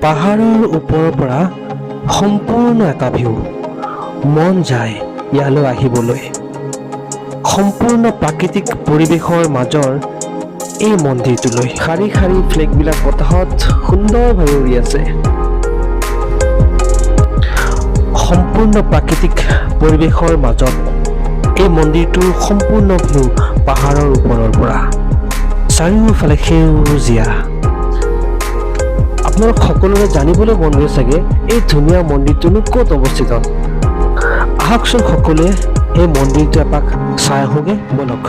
পাহাৰৰ ওপৰৰ পৰা সম্পূৰ্ণ এটা ভিউ মন যায় ইয়ালৈ আহিবলৈ সম্পূৰ্ণ প্ৰাকৃতিক পৰিৱেশৰ মাজৰ এই মন্দিৰটোলৈ শাৰী শাৰী ফ্লেগবিলাক বতাহত সুন্দৰভাৱে উৰি আছে সম্পূৰ্ণ প্ৰাকৃতিক পৰিৱেশৰ মাজত এই মন্দিৰটোৰ সম্পূৰ্ণ ভিউ পাহাৰৰ ওপৰৰ পৰা চাৰিওফালে সেউজীয়া আপোনালোক সকলোৰে জানিবলৈ মন গৈ চাগে এই ধুনীয়া মন্দিৰটোনো ক'ত অৱস্থিত আহকচোন সকলোৱে এই মন্দিৰটো এপাক চাই আহোঁগৈ বলক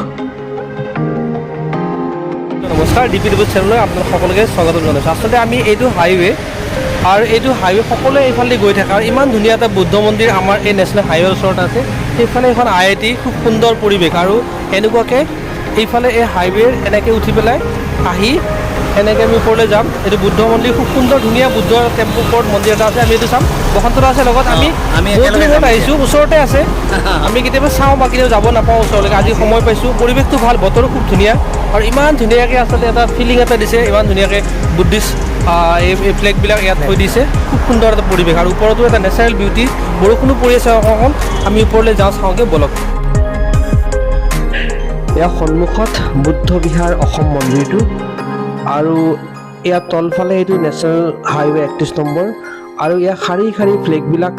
নমস্কাৰ ডিপি ডিবুট চেনেললৈ আপোনালোক সকলোকে স্বাগতম জনাইছোঁ আচলতে আমি এইটো হাইৱে আৰু এইটো হাইৱে সকলোৱে এইফালে গৈ থাকে আৰু ইমান ধুনীয়া এটা বুদ্ধ মন্দিৰ আমাৰ এই নেশ্যনেল হাইৱেৰ ওচৰত আছে সেইফালে এখন IIT খুব সুন্দৰ পৰিৱেশ আৰু এনেকুৱাকৈ এইফালে এই হাইৱেৰ এনেকৈ উঠি পেলাই আহি এনেকৈ আমি ওপৰলৈ যাম এইটো বুদ্ধ মন্দিৰ খুব সুন্দৰ ধুনীয়া বুদ্ধ টেম্পল ওপৰত মন্দিৰ এটা আছে আমি এইটো চাম বসন্তৰা আছে লগত আমি আহিছোঁ ওচৰতে আছে আমি কেতিয়াবা চাওঁ বা কেতিয়াবা যাব নাপাওঁ ওচৰলৈকে আজি সময় পাইছোঁ পৰিৱেশটো ভাল বতৰো খুব ধুনীয়া আৰু ইমান ধুনীয়াকৈ আচলতে এটা ফিলিং এটা দিছে ইমান ধুনীয়াকৈ বুদ্ধিষ্ট এই ফ্লেগবিলাক ইয়াত থৈ দিছে খুব সুন্দৰ এটা পৰিৱেশ আৰু ওপৰতো এটা নেচাৰেল বিউটি বৰষুণো পৰি আছে অকণ আমি ওপৰলৈ যাওঁ চাওঁগৈ বলক ইয়াৰ সন্মুখত বুদ্ধ বিহাৰ অসম মন্দিৰটো আৰু ইয়াৰ তলফালে এইটো নেশ্যনেল হাইৱে 31 নম্বৰ আৰু ইয়াৰ শাৰী শাৰী ফ্লেগবিলাক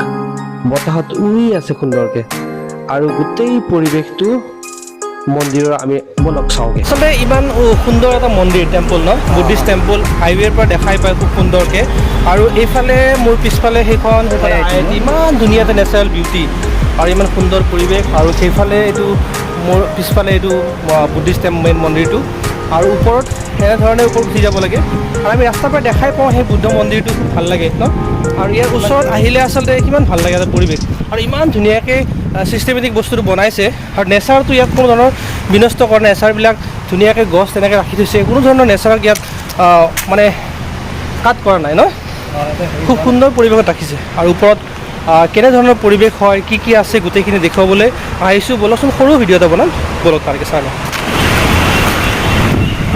বতাহত উৰি আছে সুন্দৰকৈ আৰু গোটেই পৰিৱেশটো মন্দিৰৰ আমি বলক চাওঁগৈ আচলতে ইমান সুন্দৰ এটা মন্দিৰ টেম্পল ন বুদ্ধিষ্ট টেম্পল হাইৱেৰ পৰা দেখাই পায় খুব সুন্দৰকৈ আৰু এইফালে মোৰ পিছফালে সেইখন ইমান ধুনীয়া এটা নেচাৰেল বিউটি আৰু ইমান সুন্দৰ পৰিৱেশ আৰু সেইফালে এইটো মোৰ পিছফালে এইটো বুদ্ধিষ্ট মেইন মন্দিৰটো আৰু ওপৰত এনেধৰণে ওপৰত উঠি যাব লাগে আৰু আমি ৰাস্তাৰ পৰা দেখাই পাওঁ সেই বুদ্ধ মন্দিৰটো খুব ভাল লাগে ন আৰু ইয়াৰ ওচৰত আহিলে আচলতে কিমান ভাল লাগে এটা পৰিৱেশ আৰু ইমান ধুনীয়াকৈ ছিষ্টেমেটিক বস্তুটো বনাইছে আৰু নেচাৰটো ইয়াত কোনো ধৰণৰ বিনষ্ট কৰা নাই নেচাৰবিলাক ধুনীয়াকৈ গছ তেনেকৈ ৰাখি থৈছে কোনো ধৰণৰ নেচাৰক ইয়াত মানে কাট কৰা নাই ন খুব সুন্দৰ পৰিৱেশত ৰাখিছে আৰু ওপৰত কেনেধৰণৰ পৰিৱেশ হয় কি আছে গোটেইখিনি দেখুৱাবলৈ আহিছোঁ বলকচোন সৰু ভিডিঅ' এটা বনাম বলক তাৰকৈ চাই লওঁ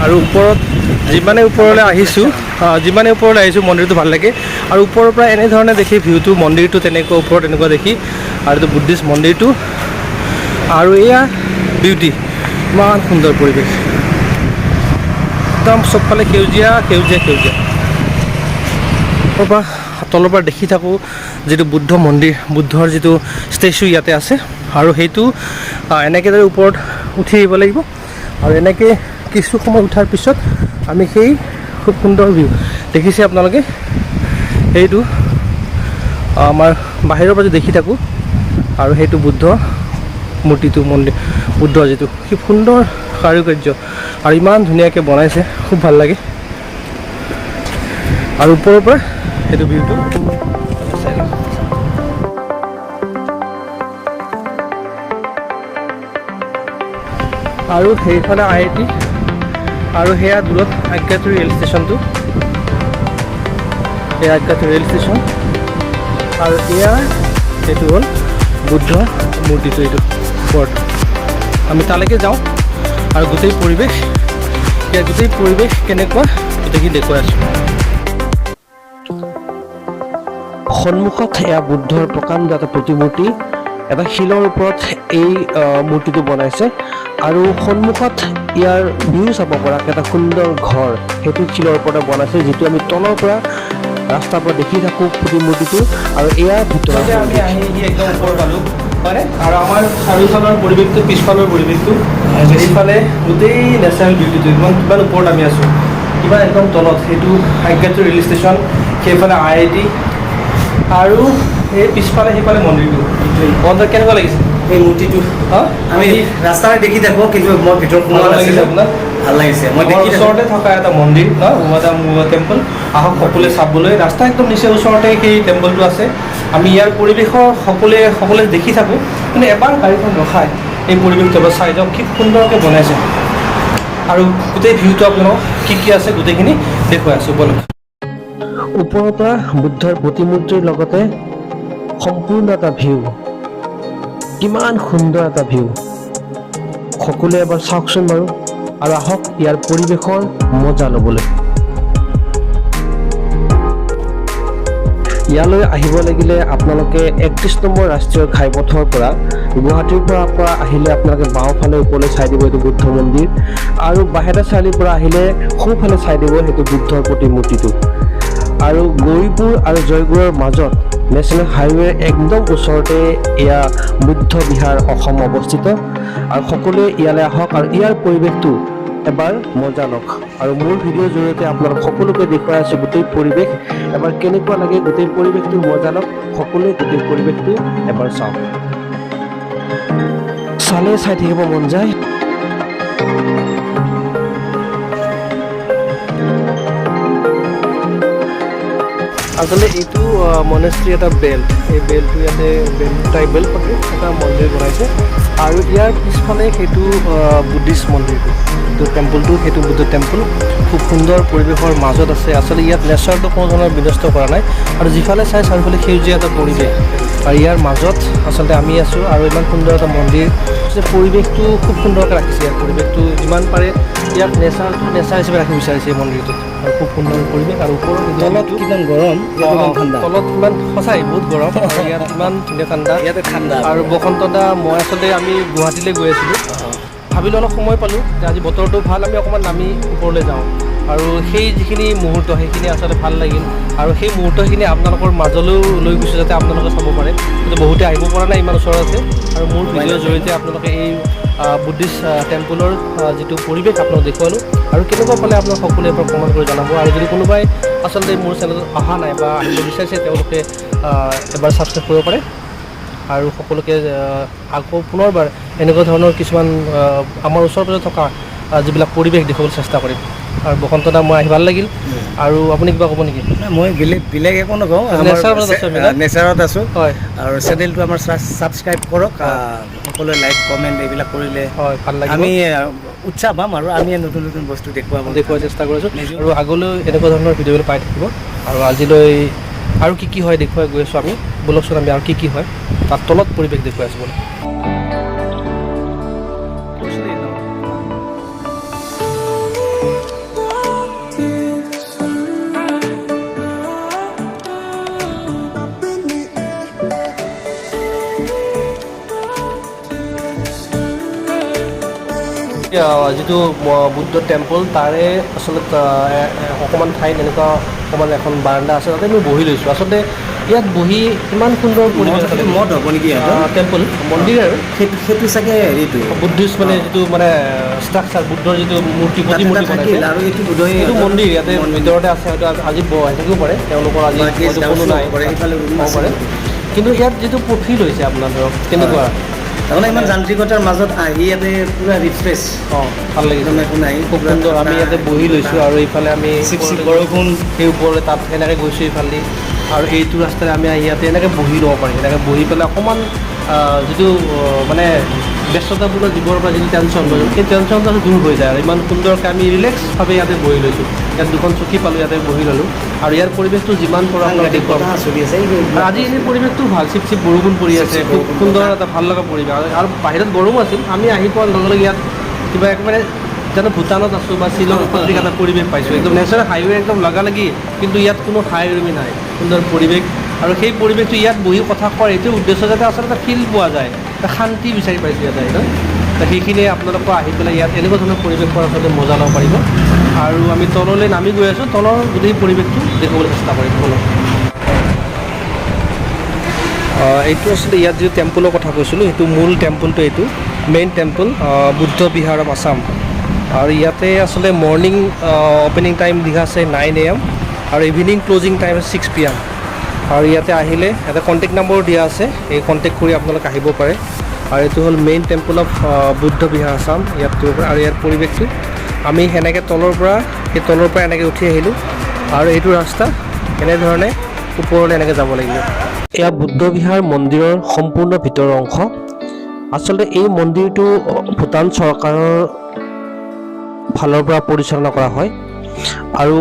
আৰু ওপৰত যিমানে ওপৰলৈ আহিছোঁ মন্দিৰটো ভাল লাগে আৰু ওপৰৰ পৰা এনেধৰণে দেখি ভিউটো মন্দিৰটো তেনেকুৱা ওপৰত এনেকুৱা দেখি আৰু এইটো বুদ্ধিষ্ট মন্দিৰটো আৰু এয়া বিউটি ইমান সুন্দৰ পৰিৱেশ একদম চবফালে সেউজীয়া তলৰ পৰা দেখি থাকোঁ যিটো বুদ্ধ মন্দিৰ বুদ্ধৰ যিটো ষ্টেচু ইয়াতে আছে আৰু সেইটো এনেকৈ যদি ওপৰত উঠি আহিব লাগিব আৰু এনেকৈ কিছু সময় উঠাৰ পিছত আমি সেই খুব সুন্দৰ ভিউ দেখিছে আপোনালোকে সেইটো আমাৰ বাহিৰৰ পৰা দেখি থাকোঁ আৰু সেইটো বুদ্ধ মূৰ্তিটো মন্দিৰ বুদ্ধৰ যিটো খুব সুন্দৰ কাৰুকাৰ্য আৰু ইমান ধুনীয়াকৈ বনাইছে খুব ভাল লাগে আৰু ওপৰৰ পৰা সেইটো ভিউটো আৰু সেইফালে IIT আৰু সেয়া দূৰত আজ্ঞাচুৰী ৰেল ষ্টেচনটো এই আজ্ঞাচুৰী ৰেল ষ্টেচন আৰু এয়া এইটো হ'ল বুদ্ধ মূৰ্তিটো এইটো ওপৰত আমি তালৈকে যাওঁ আৰু গোটেই পৰিৱেশ কেনেকুৱা গোটেইখিনি দেখুৱাই আছোঁ সন্মুখত এয়া বুদ্ধৰ প্ৰকাণ্ড এটা প্ৰতিমূৰ্তি এটা শিলৰ ওপৰত এই মূৰ্তিটো বনাইছে আৰু সন্মুখত ইয়াৰ ভিউ চাব পৰাকৈ এটা সুন্দৰ ঘৰ সেইটো শিলৰ ওপৰতে বনাইছে যিটো আমি তলৰ পৰা ৰাস্তাৰ পৰা দেখি থাকোঁ প্ৰতিমূৰ্তিটো আৰু ইয়াৰ ভিতৰতে আমি আহি একদম ওপৰ পালোঁ হয়নে আৰু আমাৰ চাৰিওফালৰ পৰিৱেশটো পিছফালৰ পৰিৱেশটো এইফালে গোটেই নেচাৰেল বিউটিটো কিমান ওপৰত আমি আছোঁ কিমান একদম তলত সেইটো আজ্ঞাচুৰী ৰেল ষ্টেচন সেইফালে IIT আৰু এই পিছফালে সেইফালে মন্দিৰটো মন্দিৰ কেনেকুৱা লাগিছে এই মূৰ্তিটো আমি ৰাস্তাৰে দেখি থাকোঁ কিন্তু মই ভিতৰত সোমোৱা নাছিলোঁ আপোনাৰ ভাল লাগিছে মই দেখি ওচৰতে থকা এটা মন্দিৰ ন উমাদা টেম্পল আহক সকলোৱে চাবলৈ ৰাস্তা একদম নিচে ওচৰতে সেই টেম্পলটো আছে আমি ইয়াৰ পৰিৱেশৰ সকলোৱে দেখি থাকোঁ কিন্তু এবাৰ গাড়ীখন ৰখাই এই পৰিৱেশটো এবাৰ চাই যাওক কি সুন্দৰকৈ বনাইছে আৰু গোটেই ভিউটো আপোনালোকক কি আছে গোটেইখিনি দেখুৱাই আছোঁ বলক ওপৰৰ পৰা বুদ্ধৰ প্ৰতিমূৰ্তিৰ লগতে সম্পূৰ্ণ এটা ভিউ কিমান সুন্দৰ এটা ভিউ সকলোৱে এবাৰ চাওকচোন বাৰু আৰু আহক ইয়াৰ পৰিৱেশৰ মজা ল'বলৈ ইয়ালৈ আহিব লাগিলে আপোনালোকে 31 নম্বৰ ৰাষ্ট্ৰীয় ঘাইপথৰ পৰা গুৱাহাটীৰ পৰা আহিলে আপোনালোকে বাওঁফালে ওপৰলৈ চাই দিব এইটো বুদ্ধ মন্দিৰ, আৰু বাহেৰা চাৰিআলিৰ পৰা আহিলে সোঁফালে চাই দিব সেইটো বুদ্ধৰ প্ৰতিমূৰ্তিটো। আৰু গৌৰীপুৰ আৰু জয়গুৰৰ মাজত নেশ্যনেল হাইৱেৰ একদম ওচৰতে এয়া বুদ্ধ বিহাৰ অসম অৱস্থিত। আৰু সকলোৱে ইয়ালৈ আহক আৰু ইয়াৰ পৰিৱেশটো এবাৰ মজা লওক। আৰু মোৰ ভিডিঅ'ৰ জৰিয়তে আপোনালোক সকলোকে দেখুৱাই আছোঁ গোটেই পৰিৱেশ এবাৰ কেনেকুৱা লাগে, গোটেই পৰিৱেশটো মজা লওক। সকলোৱে গোটেই পৰিৱেশটো এবাৰ চাওক, চালে চাই থাকিব মন যায়। আচলতে এইটো মনেষ্ট্ৰি এটা বেল, এই বেলটো ইয়াতে বেল পাতি এটা মন্দিৰ বনাইছে, আৰু ইয়াৰ পিছফালে সেইটো বুদ্ধিষ্ট মন্দিৰটো, যিটো টেম্পলটো সেইটো বুদ্ধ টেম্পল খুব সুন্দৰ পৰিৱেশৰ মাজত আছে। আচলতে ইয়াত নেচাৰটো কোনো ধৰণৰ বিনষ্ট কৰা নাই, আৰু যিফালে চাই চাৰিওফালে সেউজীয়া এটা পৰিৱেশ, আৰু ইয়াৰ মাজত আচলতে আমি আছোঁ। আৰু ইমান সুন্দৰ এটা মন্দিৰ, পৰিৱেশটো খুব সুন্দৰকৈ ৰাখিছে। ইয়াৰ পৰিৱেশটো যিমান পাৰে ইয়াক নেচাৰ হিচাপে ৰাখিব বিচাৰিছে এই মন্দিৰটোত, আৰু খুব সুন্দৰ পৰিৱেশ। আৰু ওপৰত তলত কিমান গৰম, তলত কিমান সঁচাই বহুত গৰম, আৰু ইয়াত ইমান ধুনীয়া ঠাণ্ডা, ইয়াতে ঠাণ্ডা। আৰু বসন্ত দা মই আচলতে আমি গুৱাহাটীলৈ গৈ আছিলোঁ, ভাবিলোঁ অলপ সময় পালোঁ যে আজি বতৰটো ভাল, আমি অকণমান নামি ওপৰলৈ যাওঁ। আৰু সেই যিখিনি মুহূৰ্ত সেইখিনি আচলতে ভাল লাগিল, আৰু সেই মুহূৰ্তখিনি আপোনালোকৰ মাজলৈও লৈ গৈছোঁ যাতে আপোনালোকে চাব পাৰে। কিন্তু বহুতে আহিব পৰা নাই, ইমান ওচৰত আছে। আৰু মোৰ ভিডিঅ'ৰ জৰিয়তে আপোনালোকে এই বুদ্ধিষ্ট টেম্পলৰ যিটো পৰিৱেশ আপোনাক দেখুৱালোঁ, আৰু কেনেকুৱা পালে আপোনাক সকলোৱে এবাৰ কমেণ্ট কৰি জনাব। আৰু যদি কোনোবাই আচলতে মোৰ চেনেলত অহা নাই বা আহিব বিচাৰিছে তেওঁলোকে এবাৰ ছাবস্ক্ৰাইব কৰিব পাৰে। আৰু সকলোকে আকৌ পুনৰবাৰ এনেকুৱা ধৰণৰ কিছুমান আমাৰ ওচৰ পাজৰে থকা যিবিলাক পৰিৱেশ দেখুৱাবলৈ চেষ্টা কৰিম। আৰু বসন্ত দা মই আহি ভাল লাগিল। আৰু আপুনি কিবা ক'ব নেকি? মই বেলেগ একো নকওঁ, নেচাৰত আছোঁ। হয়, আৰু চেনেলটো আমাৰ ছাবস্ক্ৰাইব কৰক, সকলোৱে লাইক কমেণ্ট এইবিলাক কৰিলে হয় ভাল লাগে, আমি উৎসাহ পাম, আৰু আমি নতুন নতুন বস্তু দেখুওৱাৰ চেষ্টা কৰিছোঁ। আৰু আগলৈ এনেকুৱা ধৰণৰ ভিডিঅ'বোৰ পাই থাকিব। আৰু আজিলৈ আৰু কি হয় দেখুৱাই গৈ আছোঁ আমি। বলকচোন আমি আৰু কি হয় তাত তলত পৰিৱেশ দেখুৱাই আছোঁ বলক। যিটো বুদ্ধ টেম্পল তাৰে আচলতে অকণমান ঠাইত এনেকুৱা অকণমান এখন বাৰাণ্ডা আছে, তাতে মই বহি লৈছোঁ। আচলতে ইয়াত বহি ইমান সুন্দৰ পৰিৱেশ, মঠ হ'ব নেকি টেম্পল মন্দিৰ, আৰু সেইটো চাগে হেৰিটো বুদ্ধিষ্ট মানে যিটো মানে ষ্ট্ৰাকচাৰ বুদ্ধৰ যিটো প্ৰতিমূৰ্তি বনাইছে, আৰু এইটো মন্দিৰ ইয়াতে ভিতৰতে আছে। হয়তো আজি বহাই থাকিব পাৰে, তেওঁলোকৰ আজি কোনো নাই হ'ব পাৰে। কিন্তু ইয়াত যিটো ফিল হৈছে আপোনাৰ ধৰক কেনেকুৱা, তাৰমানে ইমান যান্ত্ৰিকতাৰ মাজত আহি ইয়াতে পুৰা ৰিফ্ৰেছ, ভাল লাগিছে, একো নাই, খুব সুন্দৰ। আমি ইয়াতে বহি লৈছোঁ, আৰু এইফালে আমি বৰষুণ সেই ওপৰলৈ তাত এনেকৈ গৈছোঁ এইফালে, আৰু এইটো ৰাস্তাৰে আমি ইয়াতে এনেকৈ বহি ল'ব পাৰি। এনেকৈ বহি পেলাই অকণমান যিটো মানে ব্যস্ততাপূৰ্ণ জীৱনৰ পৰা যিটো টেনশ্যন লৈ সেই টেনশ্যনটো দূৰ হৈ যায়। আৰু ইমান সুন্দৰকৈ আমি ৰিলেক্সভাৱে ইয়াতে বহি লৈছোঁ। ইয়াত দুখন চকী পালোঁ, ইয়াতে বহি ল'লোঁ। আৰু ইয়াৰ পৰিৱেশটো যিমান পৰা আপোনাক দেখুৱাম, চলি আছে। আজি এই পৰিৱেশটো ভাল, চিপ বৰষুণ পৰি আছে, খুব সুন্দৰ এটা ভাল লগা পৰিৱেশ। আৰু বাহিৰত গৰমো আছিল, আমি আহি পোৱাৰ লগে লগে ইয়াত কিবা একেবাৰে যেনে ভূটানত আছোঁ বা শ্বিলং পত্ৰিক এটা পৰিৱেশ পাইছোঁ। একদম নেচাৰেল হাইৱে একদম লগালগি, কিন্তু ইয়াত কোনো হাইৱে নাই, সুন্দৰ পৰিৱেশ। আৰু সেই পৰিৱেশটো ইয়াত বহি কথা কোৱাৰ এইটো উদ্দেশ্য যাতে আচলতে ফিল পোৱা যায়, এটা শান্তি বিচাৰি পাইছোঁ ইয়াতে। সেইখিনিয়ে আপোনালোকৰ আহি পেলাই ইয়াত এনেকুৱা ধৰণৰ পৰিৱেশৰ আচলতে মজা ল'ব পাৰিব। আৰু আমি তললৈ নামি গৈ আছোঁ, তলৰ গোটেই পৰিৱেশটো দেখুৱাবলৈ চেষ্টা কৰিম। এইটো আচলতে ইয়াত যিটো টেম্পলৰ কথা কৈছিলোঁ, সেইটো মূল টেম্পলটো, এইটো main temple Buddha Bihar of Assam. আৰু ইয়াতে আচলতে মৰ্ণিং অ'পেনিং টাইম লিখা আছে 9 AM, আৰু ইভিনিং ক্ল'জিং টাইম 6 PM। আৰু ইয়াতে আহিলে এটা কণ্টেক্ট নম্বৰো দিয়া আছে, এই কণ্টেক্ট কৰি আপোনালোক আহিব পাৰে। আৰু এইটো হ'ল main temple of Buddha Bihar Assam. ইয়াত আৰু ইয়াৰ পৰিৱেশটো আমি সেনেকৈ তলৰ পৰা এনেকৈ উঠি আহিলোঁ, আৰু এইটো ৰাস্তা এনেধৰণে ওপৰলৈ এনেকৈ যাব লাগিব। এয়া বুদ্ধ বিহাৰ মন্দিৰৰ সম্পূৰ্ণ ভিতৰৰ অংশ। আচলতে এই মন্দিৰটো ভূটান চৰকাৰৰ ফালৰ পৰা পৰিচালনা কৰা হয়, আৰু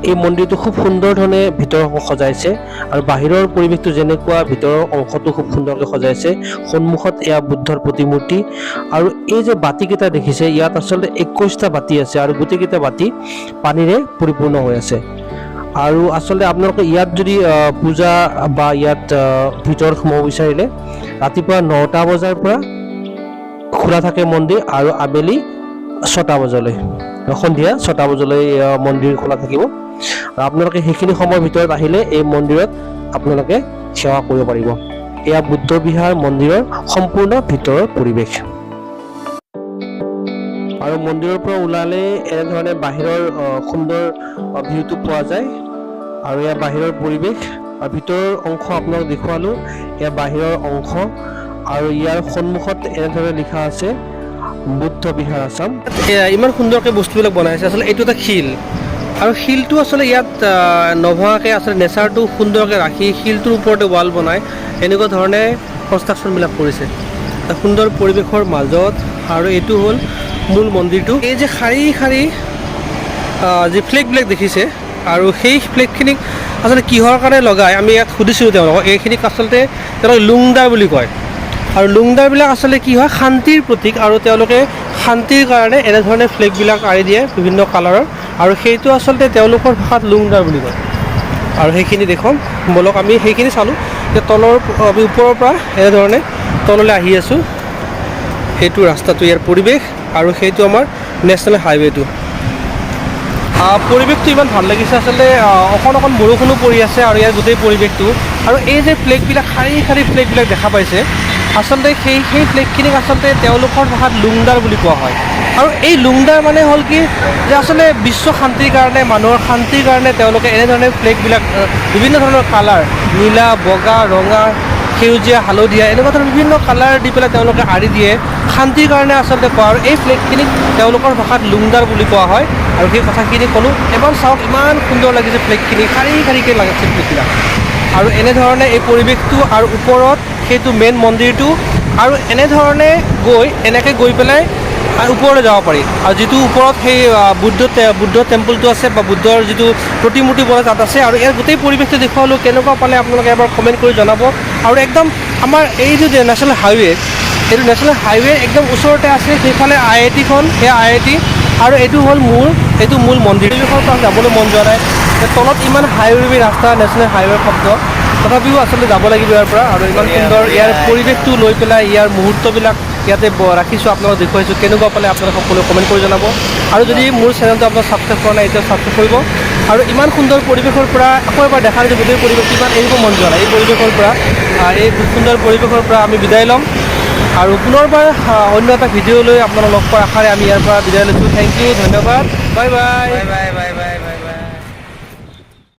এই মন্দিৰটো খুব সুন্দৰ ধৰণে ভিতৰৰ অংশ সজাইছে। আৰু বাহিৰৰ পৰিৱেশটো যেনেকুৱা, ভিতৰৰ অংশটো খুব সুন্দৰকৈ সজাইছে। সন্মুখত এয়া বুদ্ধৰ প্ৰতিমূৰ্তি, আৰু এই যে বাতিকেইটা দেখিছে, ইয়াত আচলতে 21টা বাতি আছে, আৰু গোটেইকেইটা বাতি পানীৰে পৰিপূৰ্ণ হৈ আছে। আৰু আচলতে আপোনালোকে ইয়াত যদি পূজা বা ইয়াত ভিতৰত সোমাব বিচাৰিলে ৰাতিপুৱা 9টা বজাৰ পৰা খোলা থাকে মন্দিৰ আৰু আবেলি 6টা বজালৈ, সন্ধিয়া 6টা বজালৈ মন্দিৰ খোলা থাকিব। আৰু আপোনালোকে সেইখিনি সময়ৰ ভিতৰত আহিলে এই মন্দিৰত আপোনালোকে সেৱা কৰিব পাৰিব। এয়া বুদ্ধ বিহাৰ মন্দিৰৰ সম্পূৰ্ণ ভিতৰৰ পৰিৱেশ। আৰু মন্দিৰৰ পৰা ওলালে এনেধৰণে বাহিৰৰ সুন্দৰ ভিউটো পোৱা যায়। আৰু এয়া বাহিৰৰ পৰিৱেশ, আৰু ভিতৰৰ অংশ আপোনালোক দেখুৱালোঁ, এয়া বাহিৰৰ অংশ। আৰু ইয়াৰ সন্মুখত এনেধৰণে লিখা আছে বুদ্ধ বিহাৰ আছাম। ইমান সুন্দৰকৈ বস্তুবিলাক বনাইছে। আচলতে এইটো এটা শিল, আৰু শিলটো আচলতে ইয়াত নভঙাকৈ আচলতে নেচাৰটো সুন্দৰকৈ ৰাখি শিলটোৰ ওপৰতে ৱাল বনাই এনেকুৱা ধৰণে কনষ্ট্ৰাকশ্যনবিলাক কৰিছে এটা সুন্দৰ পৰিৱেশৰ মাজত। আৰু এইটো হ'ল মূল মন্দিৰটো। এই যে শাৰী শাৰী যি ফ্লেগবিলাক দেখিছে, আৰু সেই ফ্লেগখিনিক আচলতে কিহৰ কাৰণে লগাই আমি ইয়াত সুধিছিলোঁ তেওঁলোকক। এইখিনিক আচলতে তেওঁলোকে লুংদাৰ বুলি কয়। আৰু লুংদাৰবিলাক আচলতে কি হয়, শান্তিৰ প্ৰতীক, আৰু তেওঁলোকে শান্তিৰ কাৰণে এনেধৰণে ফ্লেগবিলাক আঁৰি দিয়ে বিভিন্ন কালাৰৰ, আৰু সেইটো আচলতে তেওঁলোকৰ ভাষাত লুংদাৰ বুলি কয়। আৰু সেইখিনি দেখোন বলক আমি সেইখিনি চালোঁ যে তলৰ আমি ওপৰৰ পৰা এনেধৰণে তললৈ আহি আছোঁ। সেইটো ৰাস্তাটো ইয়াৰ পৰিৱেশ, আৰু সেইটো আমাৰ নেশ্যনেল হাইৱেটো। পৰিৱেশটো ইমান ভাল লাগিছে। আচলতে অকণ বৰষুণো পৰি আছে, আৰু ইয়াৰ গোটেই পৰিৱেশটো, আৰু এই যে ফ্লেগবিলাক শাৰী শাৰী ফ্লেগবিলাক দেখা পাইছে, আচলতে সেই ফ্লেগখিনিক আচলতে তেওঁলোকৰ ভাষাত লুংদাৰ বুলি কোৱা হয়। আৰু এই লুংদাৰ মানে হ'ল কি, যে আচলতে বিশ্ব শান্তিৰ কাৰণে, মানুহৰ শান্তিৰ কাৰণে তেওঁলোকে এনেধৰণে ফ্লেগবিলাক বিভিন্ন ধৰণৰ কালাৰ, নীলা, বগা, ৰঙা, সেউজীয়া, হালধীয়া, এনেকুৱা ধৰণৰ বিভিন্ন কালাৰ দি পেলাই তেওঁলোকে আঁৰি দিয়ে, শান্তিৰ কাৰণে আচলতে কোৱা। আৰু এই ফ্লেগখিনিক তেওঁলোকৰ ভাষাত লুংদাৰ বুলি কোৱা হয়। আৰু সেই কথাখিনি ক'লোঁ। এবাৰ চাওক ইমান সুন্দৰ লাগিছে ফ্লেগখিনি, শাৰী শাৰীকৈ লাগিছে ফ্লেগবিলাক। আৰু এনেধৰণে এই পৰিৱেশটো, আৰু ওপৰত সেইটো মেইন মন্দিৰটো, আৰু এনেধৰণে এনেকৈ গৈ পেলাই ওপৰলৈ যাব পাৰি। আৰু যিটো ওপৰত সেই বুদ্ধ টেম্পলটো আছে, বা বুদ্ধৰ যিটো প্ৰতিমূৰ্তি বনাই তাত আছে। আৰু ইয়াৰ গোটেই পৰিৱেশটো দেখুৱালোঁ, কেনেকুৱা পালে আপোনালোকে এবাৰ কমেণ্ট কৰি জনাব। আৰু একদম আমাৰ এইটো যে নেশ্যনেল হাইৱে, এইটো নেশ্যনেল হাইৱে একদম ওচৰতে আছে। সেইফালে IIT-খন, সেয়া IIT, আৰু এইটো হ'ল এইটো মূল মন্দিৰ। পৰিৱেশৰ পৰা যাবলৈ মন যোৱা নাই। তলত ইমান হাইৱে ৰাস্তা, নেশ্যনেল হাইৱেৰ শব্দ, তথাপিও আচলতে যাব লাগিব ইয়াৰ পৰা। আৰু ইমান সুন্দৰ ইয়াৰ পৰিৱেশটো লৈ পেলাই ইয়াৰ মুহূৰ্তবিলাক ইয়াতে ৰাখিছোঁ, আপোনালোকক দেখুৱাইছোঁ। কেনেকুৱা পালে আপোনালোকে সকলোৱে কমেণ্ট কৰি জনাব। আৰু যদি মোৰ চেনেলটো আপোনালোক ছাবস্ক্ৰাইব কৰা নাই, এতিয়া ছাবস্ক্ৰাইব কৰিব। আৰু ইমান সুন্দৰ পৰিৱেশৰ পৰা আকৌ এবাৰ দেখা দিছোঁ, গোটেই পৰিৱেশটো ইমান এৰিব মন যোৱা নাই। এই পৰিৱেশৰ পৰা, এই সুন্দৰ পৰিৱেশৰ পৰা আমি বিদায় ল'ম। আৰু পুনৰবাৰ অন্য এটা ভিডিঅ' লৈ আপোনালোক লগ পোৱাৰ আশাৰে আমি ইয়াৰ পৰা বিদায় লৈছোঁ। থেংক ইউ, ধন্যবাদ, বাই বাই।